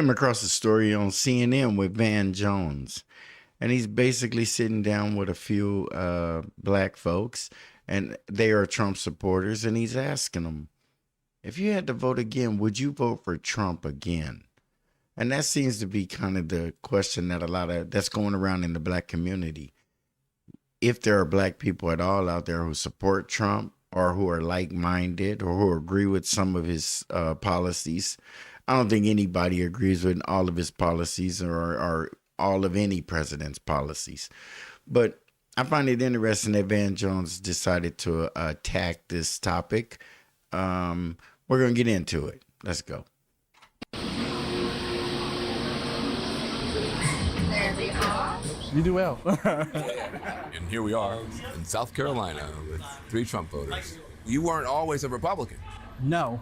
came across a story on CNN with Van Jones, and he's basically sitting down with a few black folks, and they are Trump supporters, and he's asking them, if you had to vote again, would you vote for Trump again? And that seems to be kind of the question that that's going around in the black community. If there are black people at all out there who support Trump or who are like-minded or who agree with some of his policies. I don't think anybody agrees with all of his policies or all of any president's policies. But I find it interesting that Van Jones decided to attack this topic. We're going to get into it. Let's go. You do well. And here we are in South Carolina with 3 Trump voters. You weren't always a Republican. No.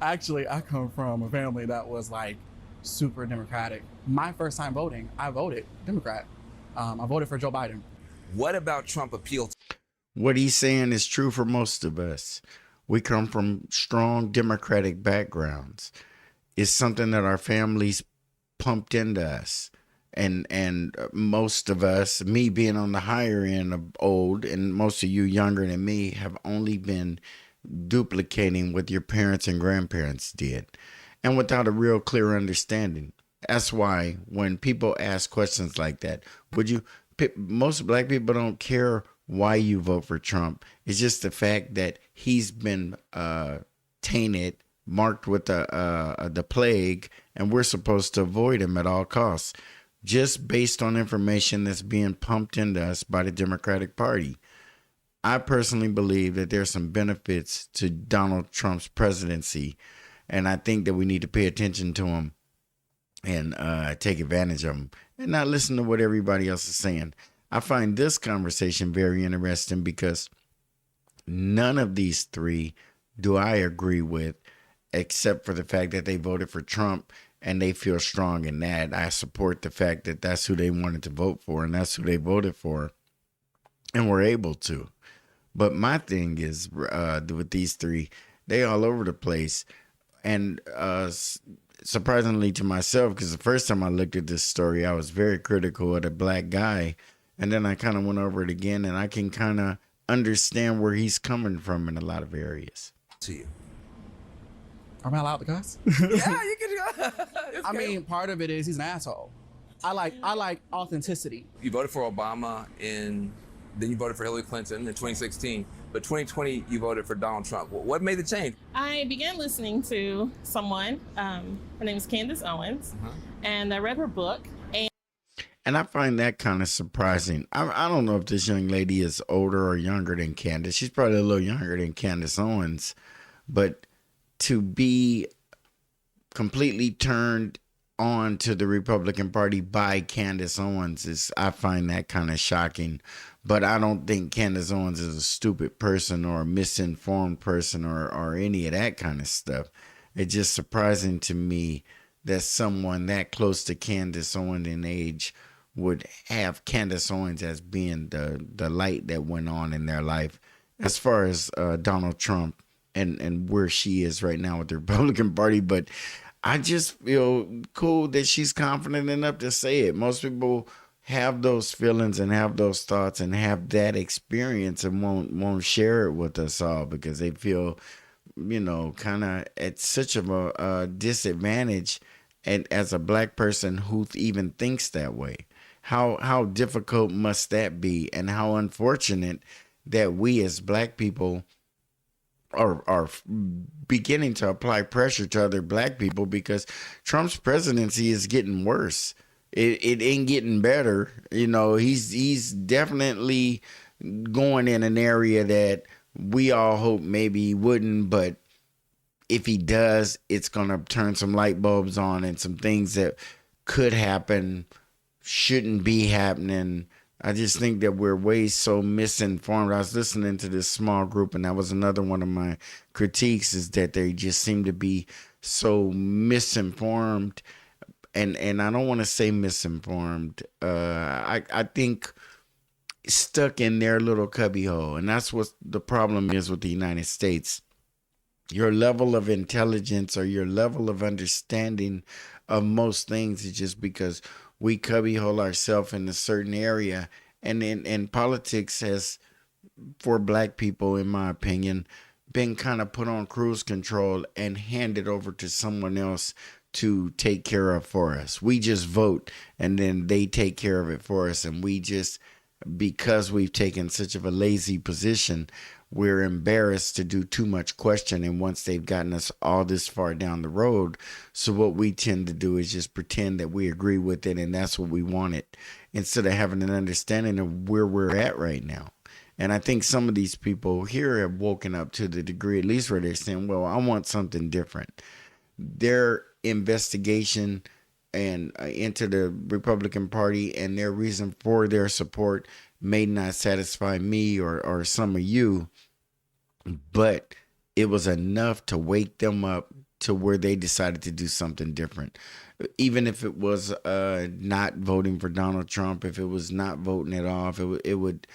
Actually, I come from a family that was like super Democratic. My first time voting, I voted Democrat. I voted for Joe Biden. What about Trump appealed? What he's saying is true for most of us. We come from strong Democratic backgrounds. It's something that our families pumped into us. And most of us, me being on the higher end of old, and most of you younger than me, have only been duplicating what your parents and grandparents did, and without a real clear understanding. That's why when people ask questions like that, most black people don't care why you vote for Trump. It's just the fact that he's been tainted, marked with the plague, and we're supposed to avoid him at all costs, just based on information that's being pumped into us by the Democratic Party. I personally believe that there's some benefits to Donald Trump's presidency, and I think that we need to pay attention to him and take advantage of him and not listen to what everybody else is saying. I find this conversation very interesting because none of these 3 do I agree with, except for the fact that they voted for Trump and they feel strong in that. I support the fact that that's who they wanted to vote for and that's who they voted for and were able to. But my thing is with these 3, they all over the place. And surprisingly to myself, because the first time I looked at this story, I was very critical of the black guy. And then I kind of went over it again, and I can kind of understand where he's coming from in a lot of areas. To you. Am I allowed to cuss? Yeah, you can. I mean, part of it is he's an asshole. I like authenticity. You voted for Obama then you voted for Hillary Clinton in 2016. But 2020, you voted for Donald Trump. What made the change? I began listening to someone. Her name is Candace Owens, and I read her book. And I find that kind of surprising. I don't know if this young lady is older or younger than Candace. She's probably a little younger than Candace Owens. But to be completely turned on to the Republican Party by Candace Owens I find that kind of shocking. But I don't think Candace Owens is a stupid person or a misinformed person or any of that kind of stuff. It's just surprising to me that someone that close to Candace Owens in age would have Candace Owens as being the light that went on in their life. As far as Donald Trump and where she is right now with the Republican Party, but I just feel cool that she's confident enough to say it. Most people have those feelings and have those thoughts and have that experience and won't share it with us all because they feel, kind of at such of a disadvantage, and as a black person who even thinks that way. How difficult must that be, and how unfortunate that we as black people are beginning to apply pressure to other black people because Trump's presidency is getting worse. It ain't getting better. He's definitely going in an area that we all hope maybe he wouldn't, but if he does, it's going to turn some light bulbs on and some things that could happen shouldn't be happening. I just think that we're way so misinformed. I was listening to this small group, and that was another one of my critiques, is that they just seem to be so misinformed. And I don't want to say misinformed. I think stuck in their little cubbyhole. And that's what the problem is with the United States. your level of intelligence or your level of understanding of most things is just because we cubbyhole ourselves in a certain area. And politics has, for black people, in my opinion, been kind of put on cruise control and handed over to someone else to take care of for us. We just vote and then they take care of it for us. And we just, because we've taken such of a lazy position, we're embarrassed to do too much questioning once they've gotten us all this far down the road. So what we tend to do is just pretend that we agree with it and that's what we wanted, instead of having an understanding of where we're at right now. And I think some of these people here have woken up to the degree, at least, where they're saying, well, I want something different. Their investigation and into the Republican Party and their reason for their support may not satisfy me or some of you, but it was enough to wake them up to where they decided to do something different. Even if it was not voting for Donald Trump, if it was not voting at all, if it would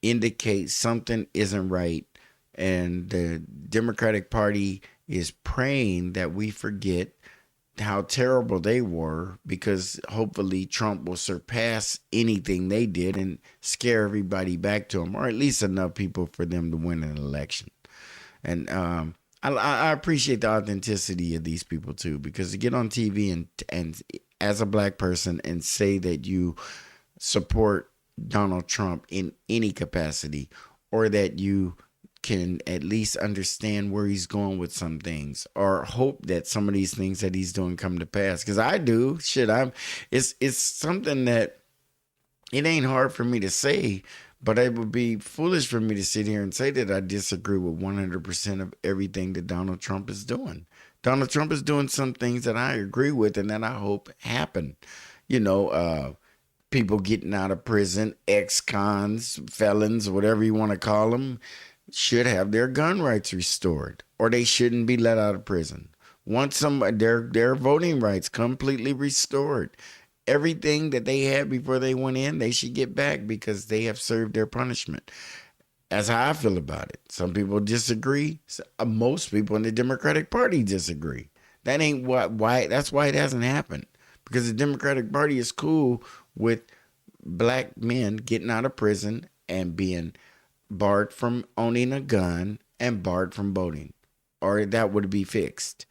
indicate something isn't right. And the Democratic Party is praying that we forget how terrible they were, because hopefully Trump will surpass anything they did and scare everybody back to him, or at least enough people for them to win an election. And I appreciate the authenticity of these people too, because to get on TV and as a black person and say that you support Donald Trump in any capacity, or that you can at least understand where he's going with some things, or hope that some of these things that he's doing come to pass. Because I do. It's something that it ain't hard for me to say, but it would be foolish for me to sit here and say that I disagree with 100% of everything that Donald Trump is doing. Donald Trump is doing some things that I agree with and that I hope happen. People getting out of prison, ex-cons, felons, whatever you want to call them, should have their gun rights restored, or they shouldn't be let out of prison. Want their voting rights completely restored. Everything that they had before they went in, they should get back because they have served their punishment. That's how I feel about it. Some people disagree. Most people in the Democratic Party disagree. That ain't why. That's why it hasn't happened, because the Democratic Party is cool with black men getting out of prison and being barred from owning a gun and barred from voting, or that would be fixed.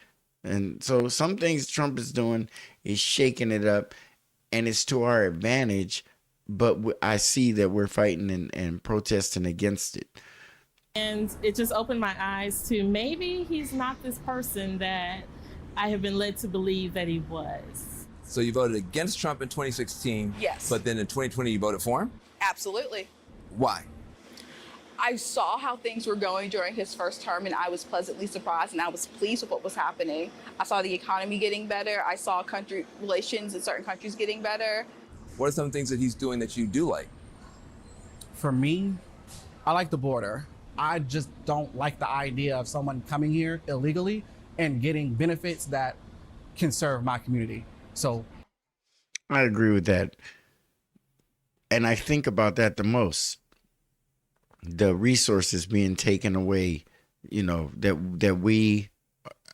And so some things Trump is doing is shaking it up, and it's to our advantage, but I see that we're fighting and protesting against it. And it just opened my eyes to maybe he's not this person that I have been led to believe that he was. So you voted against Trump in 2016. Yes. But then in 2020, you voted for him? Absolutely. Why? I saw how things were going during his first term, and I was pleasantly surprised, and I was pleased with what was happening. I saw the economy getting better. I saw country relations in certain countries getting better. What are some things that he's doing that you do like? For me, I like the border. I just don't like the idea of someone coming here illegally and getting benefits that can serve my community. So I agree with that. And I think about that the most. The resources being taken away, that we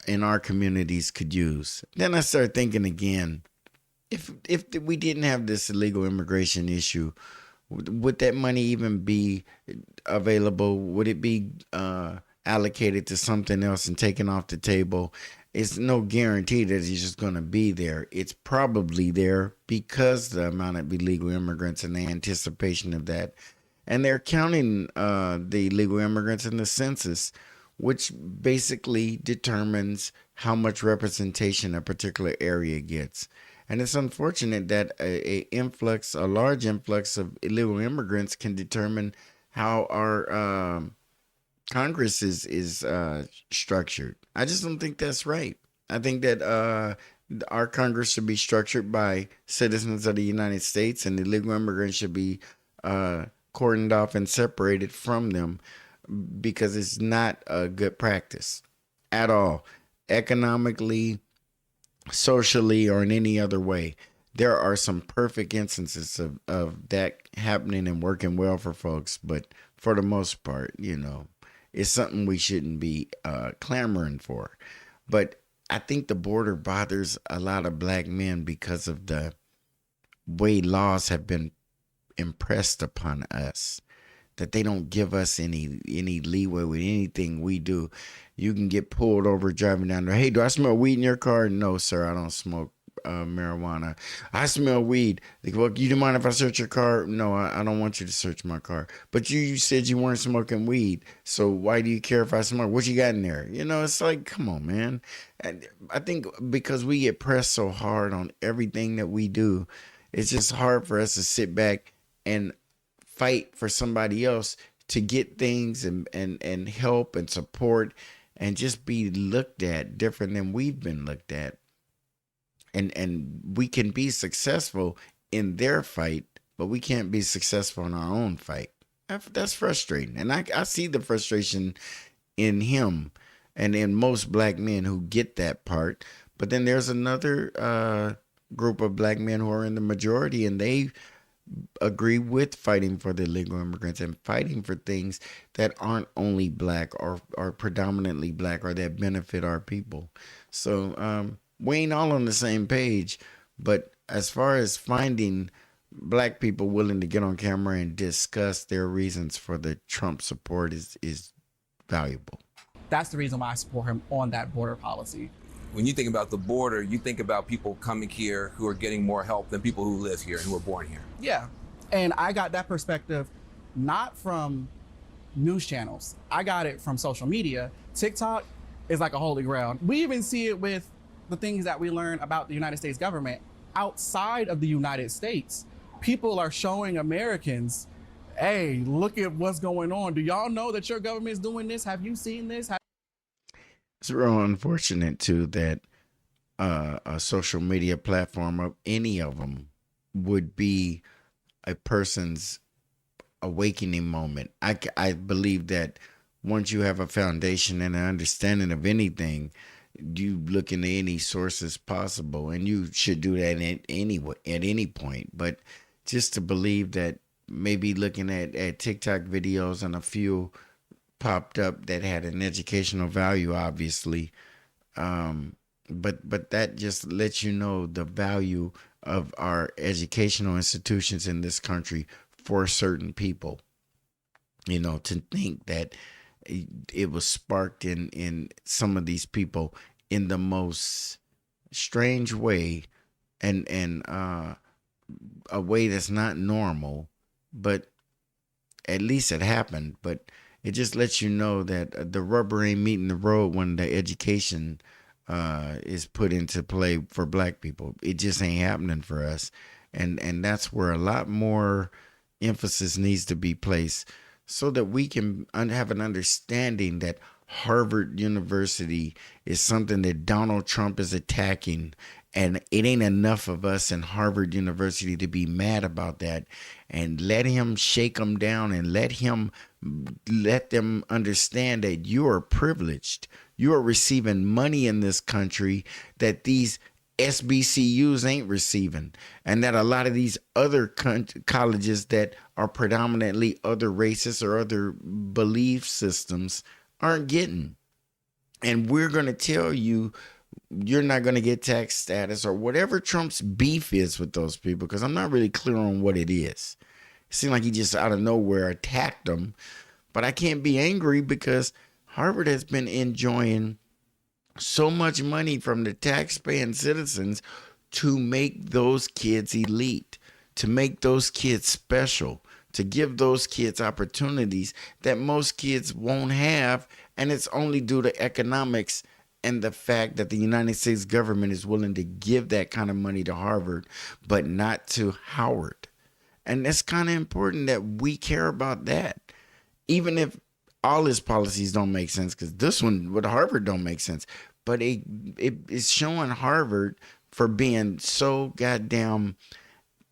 in our communities could use. Then I start thinking again, if we didn't have this illegal immigration issue, would that money even be available? Would it be allocated to something else and taken off the table? It's no guarantee that it's just going to be there. It's probably there because the amount of illegal immigrants and the anticipation of that. And they're counting the illegal immigrants in the census, which basically determines how much representation a particular area gets. And it's unfortunate that a large influx of illegal immigrants can determine how our Congress is structured. I just don't think that's right. I think that our Congress should be structured by citizens of the United States, and illegal immigrants should be cordoned off and separated from them, because it's not a good practice at all, economically, socially, or in any other way. There are some perfect instances of that happening and working well for folks, but for the most part, is something we shouldn't be clamoring for. But I think the border bothers a lot of black men because of the way laws have been impressed upon us, that they don't give us any leeway with anything we do. You can get pulled over driving down there. Hey, do I smell weed in your car? No, sir, I don't smoke marijuana. I smell weed. Like, well, you don't mind if I search your car? No, I don't want you to search my car. But you said you weren't smoking weed, so why do you care if I smoke? What you got in there? You know, it's like, come on, man. And I think because we get pressed so hard on everything that we do, it's just hard for us to sit back and fight for somebody else to get things and help and support and just be looked at different than we've been looked at. And we can be successful in their fight, but we can't be successful in our own fight. That's frustrating. And I see the frustration in him and in most black men who get that part. But then there's another group of black men who are in the majority, and they agree with fighting for the illegal immigrants and fighting for things that aren't only black or predominantly black or that benefit our people. So we ain't all on the same page, but as far as finding black people willing to get on camera and discuss their reasons for the Trump support is valuable. That's the reason why I support him on that border policy. When you think about the border, you think about people coming here who are getting more help than people who live here and who were born here. Yeah. And I got that perspective not from news channels. I got it from social media. TikTok is like a holy grail. We even see it with the things that we learn about the United States government outside of the United States. People are showing Americans, hey, look at what's going on. Do y'all know that your government is doing this? Have you seen this? It's real unfortunate too that a social media platform of any of them would be a person's awakening moment. I believe that once you have a foundation and an understanding of anything, you look into any sources possible, and you should do that at any point. But just to believe that maybe looking at TikTok videos and a few popped up that had an educational value, obviously, but that just lets you know the value of our educational institutions in this country for certain people. You know, to think that it was sparked in some of these people in the most strange way and a way that's not normal, but at least it happened. But it just lets you know that the rubber ain't meeting the road when the education is put into play for black people. It just ain't happening for us. And that's where a lot more emphasis needs to be placed so that we can have an understanding that Harvard University is something that Donald Trump is attacking. And it ain't enough of us in Harvard University to be mad about that, and let him shake them down and let them understand that you are privileged. You are receiving money in this country that these SBCUs ain't receiving, and that a lot of these other colleges that are predominantly other races or other belief systems aren't getting. And we're going to tell you you're not going to get tax status or whatever Trump's beef is with those people, because I'm not really clear on what it is. It seemed like he just out of nowhere attacked them. But I can't be angry because Harvard has been enjoying so much money from the taxpaying citizens to make those kids elite, to make those kids special, to give those kids opportunities that most kids won't have. And it's only due to economics and the fact that the United States government is willing to give that kind of money to Harvard, but not to Howard. And it's kind of important that we care about that, even if all his policies don't make sense, because this one with Harvard don't make sense. But it is showing Harvard for being so goddamn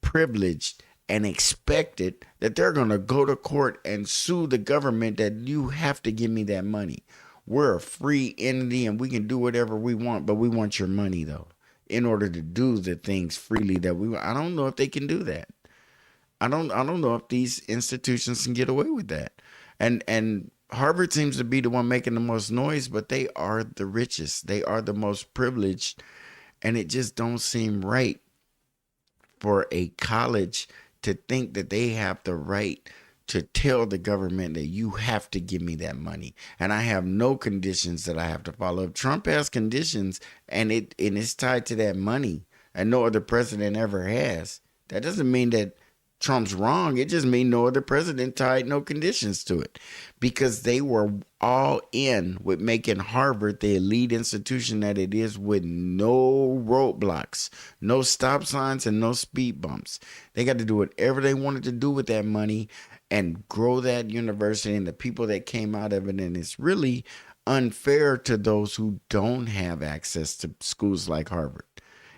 privileged and expected that they're going to go to court and sue the government that you have to give me that money. We're a free entity and we can do whatever we want, but we want your money though, in order to do the things freely that we want. I don't know if they can do that. I don't know if these institutions can get away with that. And Harvard seems to be the one making the most noise, but they are the richest. They are the most privileged. And it just don't seem right for a college to think that they have the right to tell the government that you have to give me that money. And I have no conditions that I have to follow. If Trump has conditions and it's tied to that money and no other president ever has, that doesn't mean that Trump's wrong. It just means no other president tied no conditions to it, because they were all in with making Harvard the elite institution that it is, with no roadblocks, no stop signs, and no speed bumps. They got to do whatever they wanted to do with that money and grow that university and the people that came out of it. And it's really unfair to those who don't have access to schools like Harvard.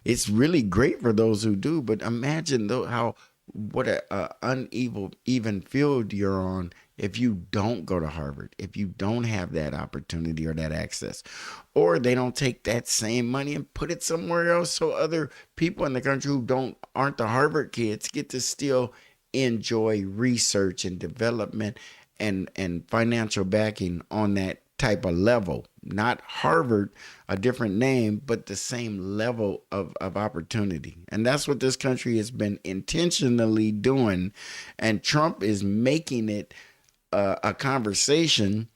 It's really great for those who do, but imagine though what a uneven field you're on if you don't go to Harvard, if you don't have that opportunity or that access, or they don't take that same money and put it somewhere else so other people in the country who aren't the Harvard kids get to still enjoy research and development and financial backing on that type of level. Not Harvard, a different name, but the same level of opportunity. And that's what this country has been intentionally doing. And Trump is making it a conversation,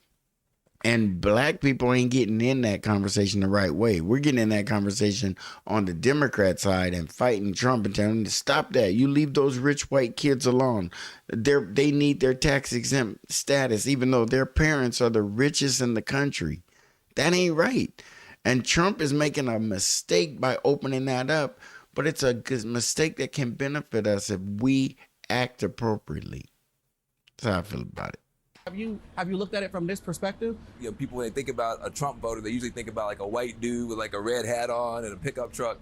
and black people ain't getting in that conversation the right way. We're getting in that conversation on the Democrat side and fighting Trump and telling him to stop that. You leave those rich white kids alone. They need their tax exempt status, even though their parents are the richest in the country. That ain't right. And Trump is making a mistake by opening that up, but it's a mistake that can benefit us if we act appropriately. That's how I feel about it. Have you looked at it from this perspective? You know, people, when they think about a Trump voter, they usually think about like a white dude with like a red hat on and a pickup truck.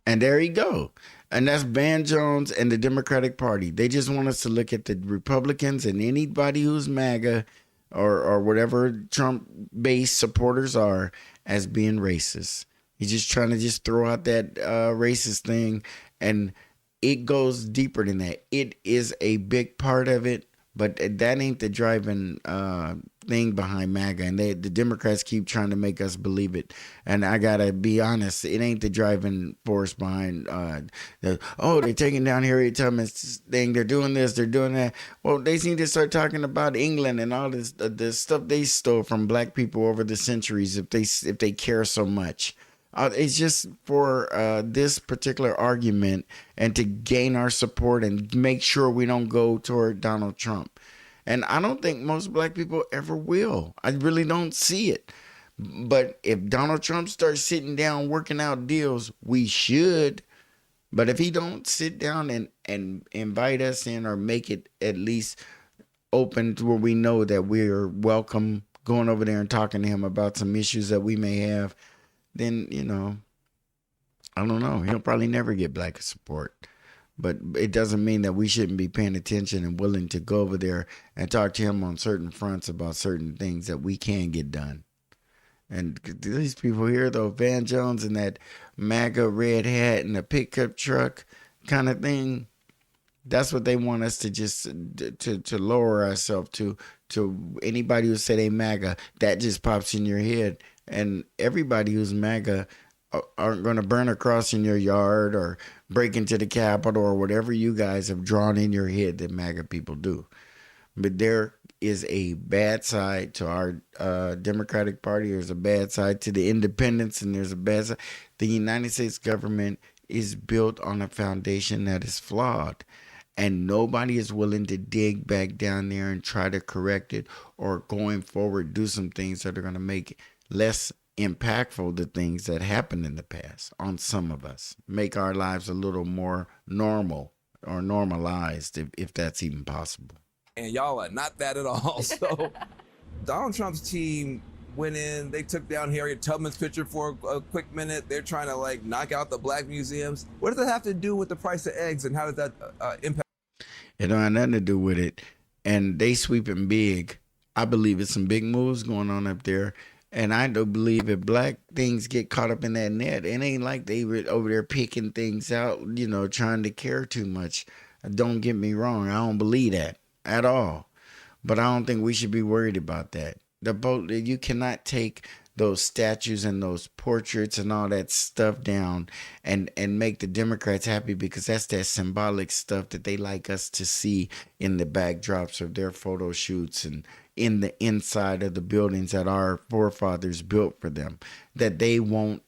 And there you go. And that's Van Jones and the Democratic Party. They just want us to look at the Republicans and anybody who's MAGA or whatever Trump-based supporters are as being racist. He's just trying to just throw out that racist thing. And it goes deeper than that. It is a big part of it. But that ain't the driving thing behind MAGA. And the Democrats keep trying to make us believe it. And I got to be honest, it ain't the driving force behind, they're taking down Harriet Tubman's thing. They're doing this, they're doing that. Well, they seem to start talking about England and all this the stuff they stole from black people over the centuries if they care so much. It's just for this particular argument and to gain our support and make sure we don't go toward Donald Trump. And I don't think most black people ever will. I really don't see it. But if Donald Trump starts sitting down working out deals, we should. But if he don't sit down and invite us in or make it at least open to where we know that we're welcome going over there and talking to him about some issues that we may have, then, I don't know. He'll probably never get black support. But it doesn't mean that we shouldn't be paying attention and willing to go over there and talk to him on certain fronts about certain things that we can get done. And these people here, though, Van Jones and that MAGA red hat and the pickup truck kind of thing, that's what they want us to just to lower ourselves to anybody who said they MAGA. That just pops in your head. And everybody who's MAGA aren't going to burn a cross in your yard or break into the Capitol or whatever you guys have drawn in your head that MAGA people do. But there is a bad side to our Democratic Party. There's a bad side to the independents, and there's a bad side. The United States government is built on a foundation that is flawed. And nobody is willing to dig back down there and try to correct it or going forward do some things that are going to make it less impactful the things that happened in the past on some of us, make our lives a little more normal or normalized if that's even possible. And y'all are not that at all. So Donald Trump's team went in, they took down Harriet Tubman's picture for a quick minute. They're trying to knock out the black museums. What does that have to do with the price of eggs, and how does that impact? It don't have nothing to do with it. And they sweeping big. I believe it's some big moves going on up there. And I do believe if black things get caught up in that net, it ain't like they were over there picking things out, trying to care too much. Don't get me wrong. I don't believe that at all. But I don't think we should be worried about that. You cannot take those statues and those portraits and all that stuff down and make the Democrats happy, because that's that symbolic stuff that they like us to see in the backdrops of their photo shoots and in the inside of the buildings that our forefathers built for them, that they won't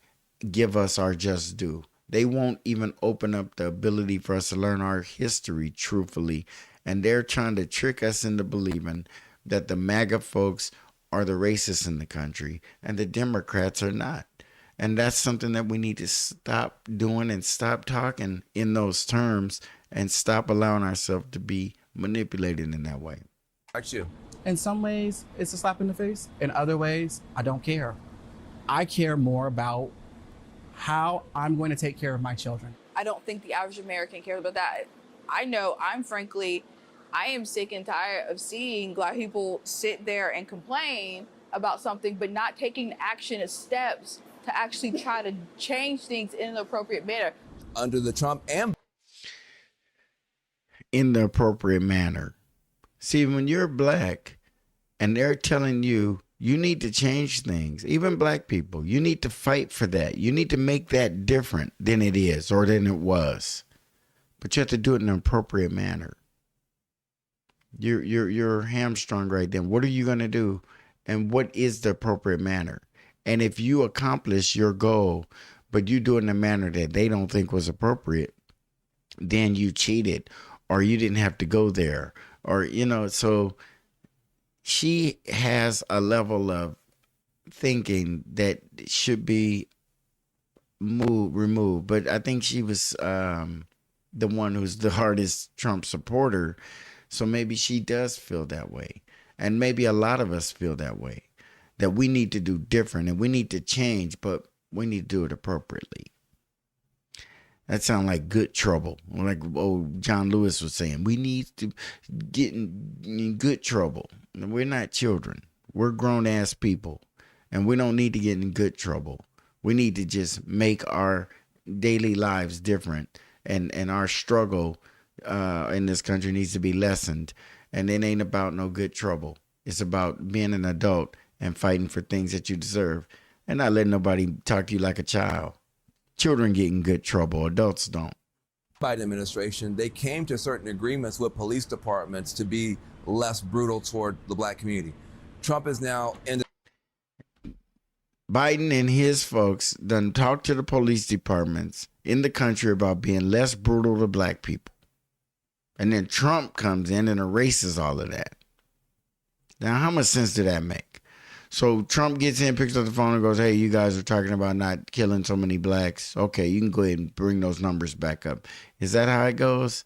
give us our just due. They won't even open up the ability for us to learn our history truthfully. And they're trying to trick us into believing that the MAGA folks are the racists in the country and the Democrats are not. And that's something that we need to stop doing and stop talking in those terms and stop allowing ourselves to be manipulated in that way. Like you. In some ways, it's a slap in the face. In other ways, I don't care. I care more about how I'm going to take care of my children. I don't think the average American cares about that. I know I am sick and tired of seeing Black people sit there and complain about something, but not taking action and steps to actually try to change things in an appropriate manner. Under the Trump and in the appropriate manner. See, when you're Black and they're telling you, you need to change things, even Black people, you need to fight for that. You need to make that different than it is or than it was. But you have to do it in an appropriate manner. You're hamstrung right then. What are you going to do? And what is the appropriate manner? And if you accomplish your goal, but you do it in a manner that they don't think was appropriate, then you cheated, or you didn't have to go there, or, so she has a level of thinking that should be removed. But I think she was the one who's the hardest Trump supporter. So maybe she does feel that way. And maybe a lot of us feel that way, that we need to do different and we need to change, but we need to do it appropriately. That sounds like good trouble. Like John Lewis was saying, we need to get in good trouble. We're not children. We're grown ass people, and we don't need to get in good trouble. We need to just make our daily lives different, and our struggle in this country needs to be lessened. And it ain't about no good trouble. It's about being an adult and fighting for things that you deserve, and not letting nobody talk to you like a child. Children get in good trouble. Adults don't. Biden administration, they came to certain agreements with police departments to be less brutal toward the Black community. Trump is now in the Biden and his folks done talked to the police departments in the country about being less brutal to Black people. And then Trump comes in and erases all of that. Now, how much sense did that make? So Trump gets in, picks up the phone and goes, hey, you guys are talking about not killing so many Blacks. Okay, you can go ahead and bring those numbers back up. Is that how it goes?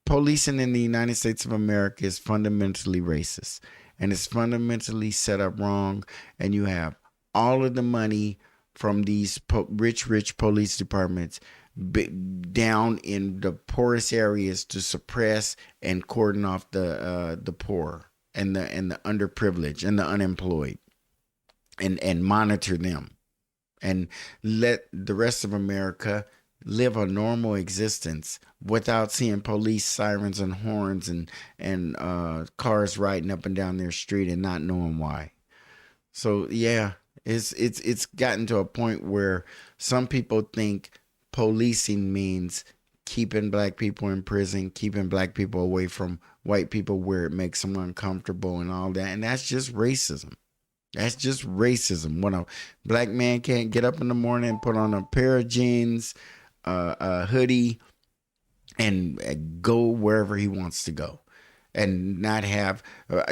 Policing in the United States of America is fundamentally racist, and it's fundamentally set up wrong. And you have all of the money from these rich police departments down in the poorest areas to suppress and cordon off the poor and the underprivileged and the unemployed, and monitor them and let the rest of America live a normal existence without seeing police sirens and horns and cars riding up and down their street and not knowing why. So yeah, it's gotten to a point where some people think policing means keeping Black people in prison, keeping Black people away from white people where it makes them uncomfortable and all that. And that's just racism. That's just racism. When a Black man can't get up in the morning and put on a pair of jeans, a hoodie, and go wherever he wants to go, and not have,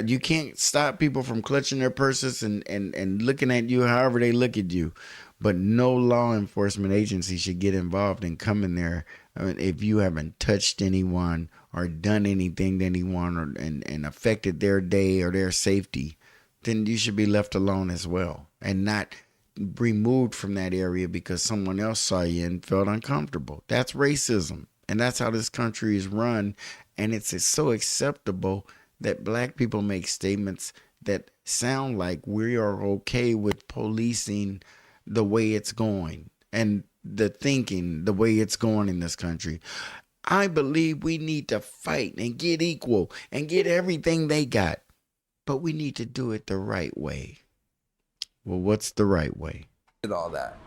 you can't stop people from clutching their purses and looking at you however they look at you. But no law enforcement agency should get involved and come in there if you haven't touched anyone or done anything to anyone and affected their day or their safety. Then you should be left alone as well, and not removed from that area because someone else saw you and felt uncomfortable. That's racism. And that's how this country is run. And it's so acceptable that Black people make statements that sound like we are okay with policing the way it's going and the thinking the way it's going in this country. I believe we need to fight and get equal and get everything they got. But we need to do it the right way. Well, what's the right way? Did all that.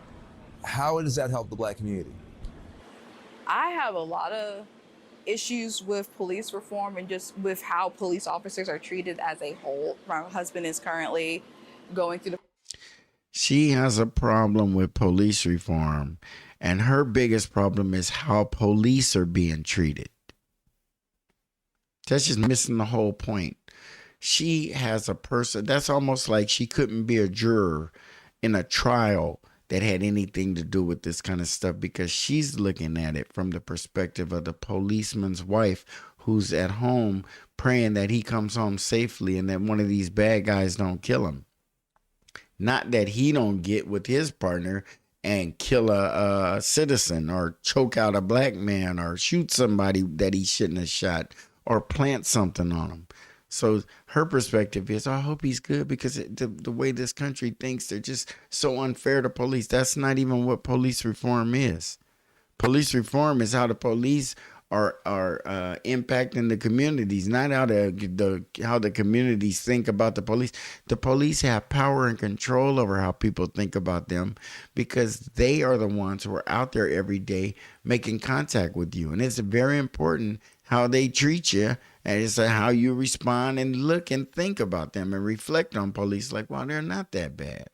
How does that help the Black community? I have a lot of issues with police reform and just with how police officers are treated as a whole. My husband is currently going through the She has a problem with police reform, and her biggest problem is how police are being treated. That's just missing the whole point. She has a person, that's almost like she couldn't be a juror in a trial that had anything to do with this kind of stuff, because she's looking at it from the perspective of the policeman's wife who's at home praying that he comes home safely and that one of these bad guys don't kill him. Not that he don't get with his partner and kill a citizen or choke out a black man or shoot somebody that he shouldn't have shot or plant something on him. So her perspective is, I hope he's good, because the way this country thinks, they're just so unfair to police. That's not even what police reform is. Police reform is how the police are impacting the communities, not how the communities think about the police. The police have power and control over how people think about them, because they are the ones who are out there every day making contact with you. And it's very important how they treat you, and it's how you respond and look and think about them and reflect on police like, well, they're not that bad.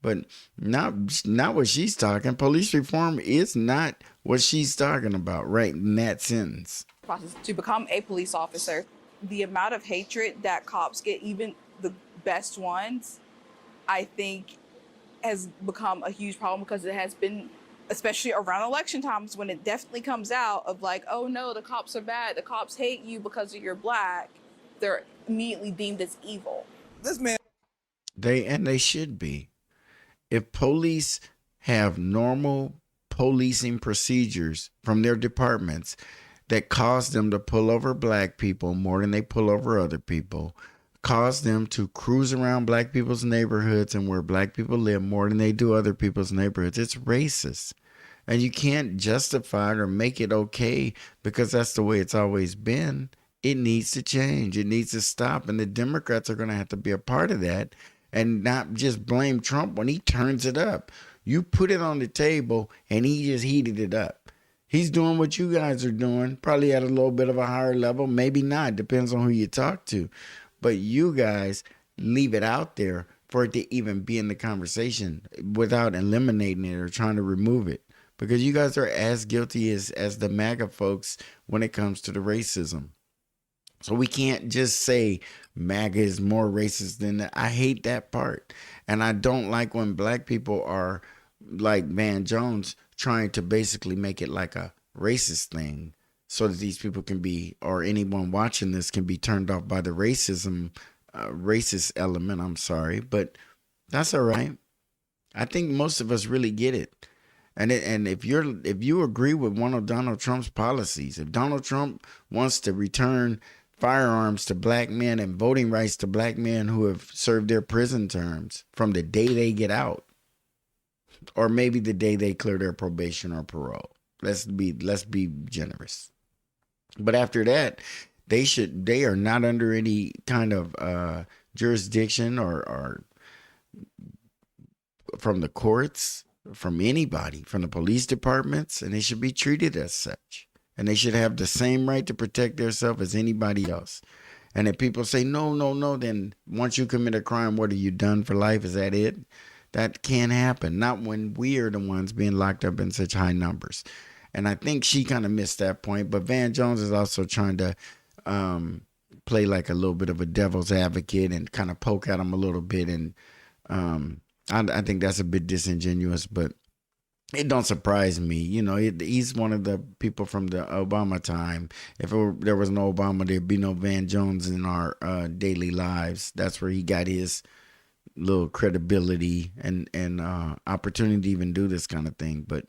But not what she's talking. Police reform is not what she's talking about right in that sentence. process to become a police officer. The amount of hatred that cops get, even the best ones, I think has become a huge problem, because it has been, especially around election times, when it definitely comes out of like, oh no, the cops are bad, the cops hate you because you're black, they're immediately deemed as evil. This man. They should be. If police have normal policing procedures from their departments that cause them to pull over black people more than they pull over other people, cause them to cruise around black people's neighborhoods and where black people live more than they do other people's neighborhoods, it's racist. And you can't justify it or make it okay because that's the way it's always been. It needs to change. It needs to stop. And the Democrats are going to have to be a part of that and not just blame Trump when he turns it up. You put it on the table and he just heated it up. He's doing what you guys are doing, probably at a little bit of a higher level, maybe not, depends on who you talk to. But you guys leave it out there for it to even be in the conversation without eliminating it or trying to remove it. Because you guys are as guilty as the MAGA folks when it comes to the racism. So we can't just say MAGA is more racist than that. I hate that part. And I don't like when black people are like Van Jones trying to basically make it like a racist thing so that these people can be, or anyone watching this can be turned off by the racist element. I'm sorry, but that's all right. I think most of us really get it. And if you agree with one of Donald Trump's policies, if Donald Trump wants to return firearms to black men and voting rights to black men who have served their prison terms from the day they get out, or maybe the day they clear their probation or parole. Let's be generous. But after that, they are not under any kind of jurisdiction or from the courts, from anybody, from the police departments, and they should be treated as such. And they should have the same right to protect themselves as anybody else. And if people say, no, then once you commit a crime, what are you done for life? Is that it? That can't happen. Not when we are the ones being locked up in such high numbers. And I think she kind of missed that point. But Van Jones is also trying to play like a little bit of a devil's advocate and kind of poke at him a little bit. And I think that's a bit disingenuous, but it don't surprise me. You know, he's one of the people from the Obama time. If there was no Obama, there'd be no Van Jones in our daily lives. That's where he got his little credibility and opportunity to even do this kind of thing. But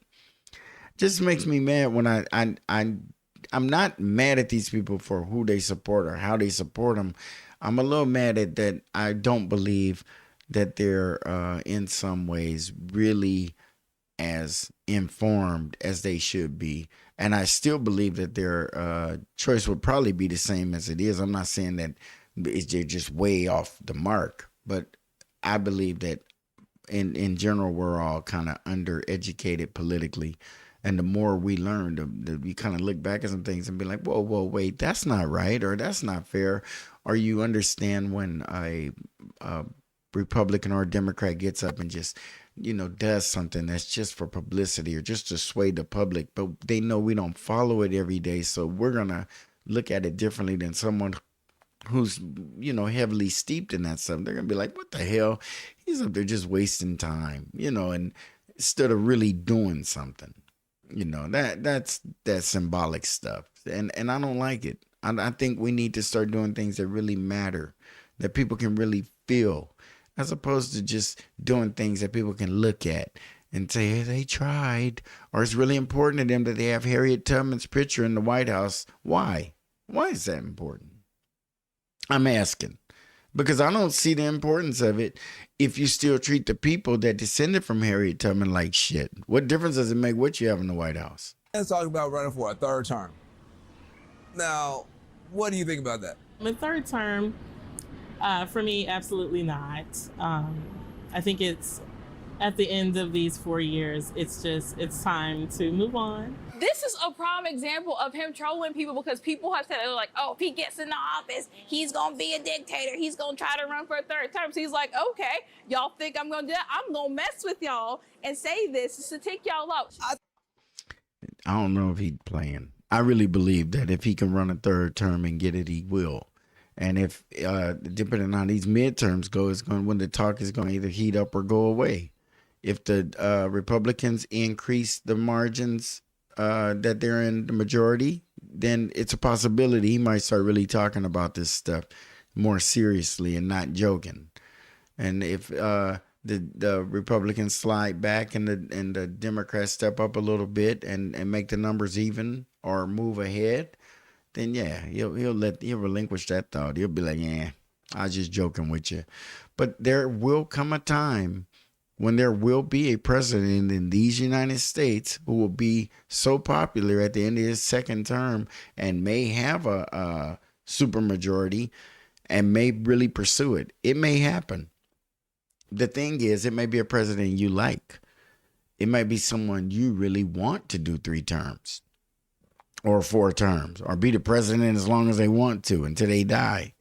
just makes me mad when I'm not mad at these people for who they support or how they support them. I'm a little mad at that. I don't believe that they're in some ways really as informed as they should be. And I still believe that their choice would probably be the same as it is. I'm not saying that they're just way off the mark, but I believe that in general, we're all kind of undereducated politically. And the more we learn, we kind of look back at some things and be like, whoa, wait, that's not right, or that's not fair. Or you understand when a Republican or a Democrat gets up and just, does something that's just for publicity or just to sway the public, but they know we don't follow it every day. So we're going to look at it differently than someone who's, heavily steeped in that stuff. They're going to be like, what the hell? He's up there just wasting time, and instead of really doing something, that's symbolic stuff. And I don't like it. I think we need to start doing things that really matter, that people can really feel, as opposed to just doing things that people can look at and say, hey, they tried, or it's really important to them that they have Harriet Tubman's picture in the White House. Why? Why is that important? I'm asking, because I don't see the importance of it if you still treat the people that descended from Harriet Tubman like shit. What difference does it make what you have in the White House? Let's talk about running for a third term. Now, what do you think about that? The third term, for me, absolutely not. I think it's at the end of these 4 years, it's time to move on. This is a prime example of him trolling people, because people have said, like, oh, if he gets in the office, he's going to be a dictator. He's going to try to run for a third term. So he's like, okay, y'all think I'm going to do that? I'm going to mess with y'all and say this just to take y'all out. I don't know if he's playing. I really believe that if he can run a third term and get it, he will. And if, depending on how these midterms go, when the talk is going to either heat up or go away. If the Republicans increase the margins that they're in the majority, then it's a possibility he might start really talking about this stuff more seriously and not joking. And if the Republicans slide back and the Democrats step up a little bit and make the numbers even or move ahead, then yeah, he'll relinquish that thought. He'll be like, yeah, I was just joking with you. But there will come a time when there will be a president in these United States who will be so popular at the end of his second term and may have a supermajority and may really pursue it. It may happen. The thing is, it may be a president you like. It might be someone you really want to do 3 terms or 4 terms or be the president as long as they want to until they die.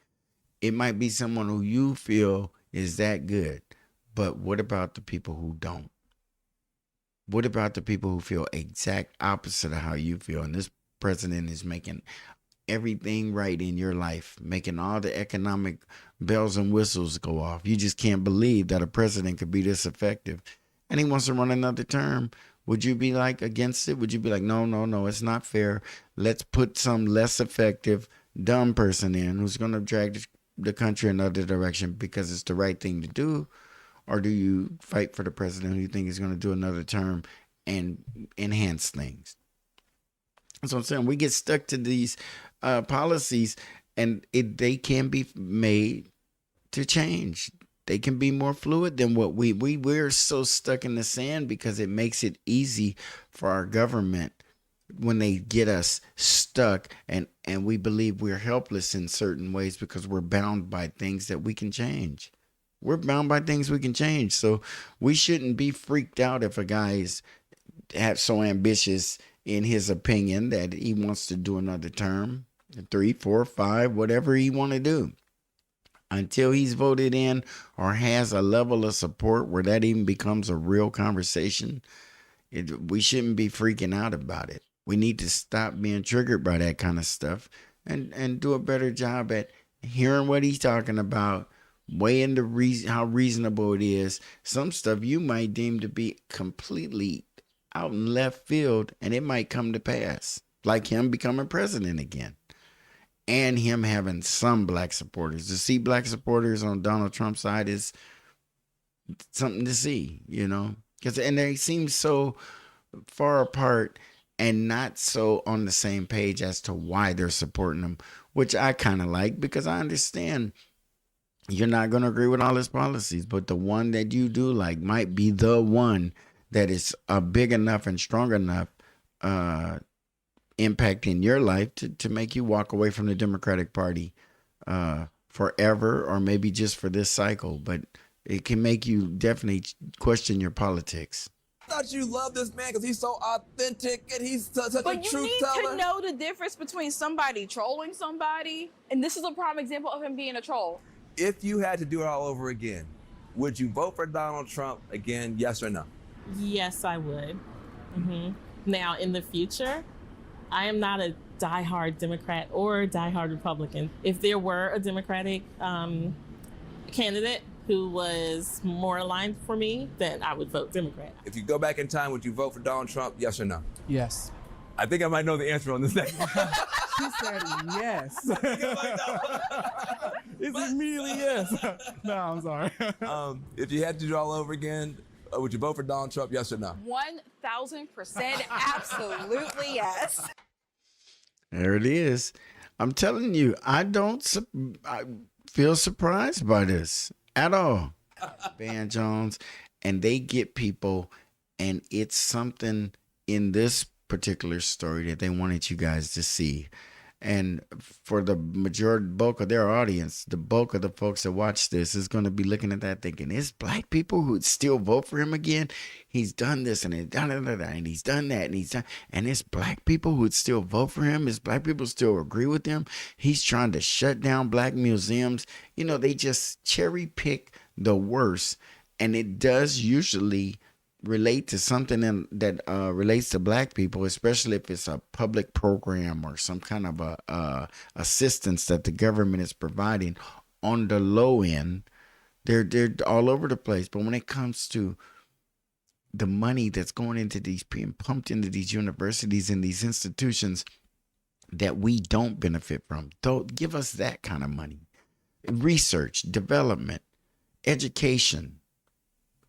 It might be someone who you feel is that good. But what about the people who don't? What about the people who feel exact opposite of how you feel? And this president is making everything right in your life, making all the economic bells and whistles go off. You just can't believe that a president could be this effective. And he wants to run another term. Would you be like against it? Would you be like, no, it's not fair. Let's put some less effective, dumb person in who's going to drag the country another direction because it's the right thing to do? Or do you fight for the president who you think is going to do another term and enhance things? That's what I'm saying. We get stuck to these policies, and they can be made to change. They can be more fluid than what we're so stuck in the sand because it makes it easy for our government when they get us stuck and we believe we're helpless in certain ways because we're bound by things that we can change. We're bound by things we can change. So we shouldn't be freaked out if a guy is so ambitious in his opinion that he wants to do another term, 3, 4, 5, whatever he want to do. Until he's voted in or has a level of support where that even becomes a real conversation, we shouldn't be freaking out about it. We need to stop being triggered by that kind of stuff and do a better job at hearing what he's talking about, weighing how reasonable it is. Some stuff you might deem to be completely out in left field, and it might come to pass, like him becoming president again, and him having some black supporters. To see black supporters on Donald Trump's side is something to see, and they seem so far apart and not so on the same page as to why they're supporting him, which I kind of like because I understand you're not going to agree with all his policies, but the one that you do like might be the one that is big enough and strong enough impact in your life to make you walk away from the Democratic Party forever, or maybe just for this cycle. But it can make you definitely question your politics. I thought you loved this man because he's so authentic and he's such a But you truth need teller. to know the difference between somebody trolling somebody, and this is a prime example of him being a troll. If you had to do it all over again, would you vote for Donald Trump again, yes or no? Yes, I would. Now, in the future, I am not a diehard Democrat or a diehard Republican. If there were a Democratic candidate who was more aligned for me, then I would vote Democrat. If you go back in time, would you vote for Donald Trump, yes or no? Yes. I think I might know the answer on this next one. She said yes. It's immediately yes. No, I'm sorry. If you had to do it all over again, would you vote for Donald Trump, yes or no? 1000% absolutely yes. There it is. I'm telling you, I feel surprised by this at all. Van Jones, and they get people, and it's something in this particular story that they wanted you guys to see. And for the bulk of their audience, the bulk of the folks that watch this is going to be looking at that thinking, it's black people who'd still vote for him again. He's done this and he's done that and he's done that and it's black people who'd still vote for him. It's black people still agree with him. He's trying to shut down black museums. You know, they just cherry pick the worst, and it does usually relate to something that relates to black people, especially if it's a public program or some kind of a assistance that the government is providing on the low end. They're all over the place. But when it comes to the money that's going into these, being pumped into these universities and these institutions that we don't benefit from, don't give us that kind of money. Research, development, education,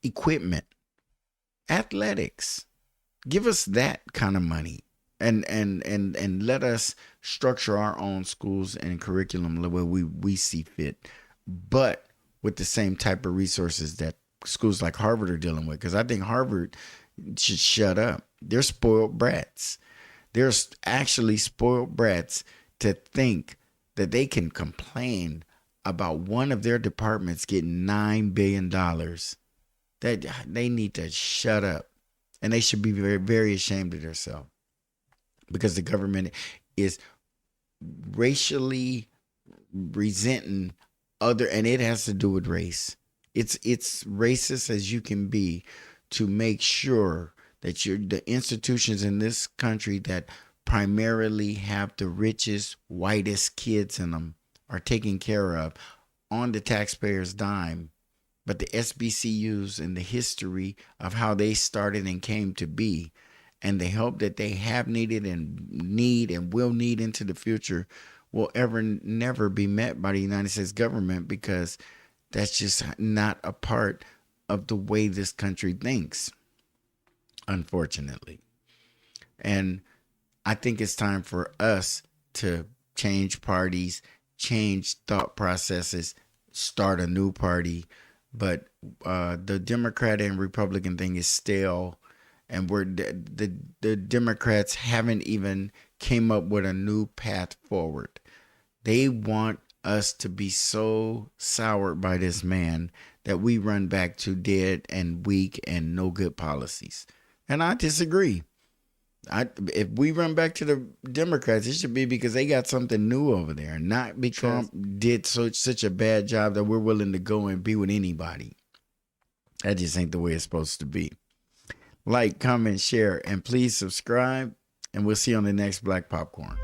equipment, athletics. Give us that kind of money, and let us structure our own schools and curriculum the way we see fit, but with the same type of resources that schools like Harvard are dealing with. Because I think Harvard should shut up. They're spoiled brats. They're actually spoiled brats to think that they can complain about one of their departments getting $9 billion. That they need to shut up, and they should be very, very ashamed of themselves, because the government is racially resenting other, and it has to do with race. It's racist as you can be to make sure that the institutions in this country that primarily have the richest, whitest kids in them are taken care of on the taxpayer's dime. But the SBCUs and the history of how they started and came to be, and the help that they have needed and need and will need into the future, will never be met by the United States government, because that's just not a part of the way this country thinks, unfortunately. And I think it's time for us to change parties, change thought processes, start a new party. But the Democrat and Republican thing is stale, and the Democrats haven't even came up with a new path forward. They want us to be so soured by this man that we run back to dead and weak and no good policies. And I disagree. If we run back to the Democrats, it should be because they got something new over there, and not because Trump did such a bad job that we're willing to go and be with anybody. That just ain't the way it's supposed to be. Like, comment, share, and please subscribe, and we'll see you on the next Black Popcorn.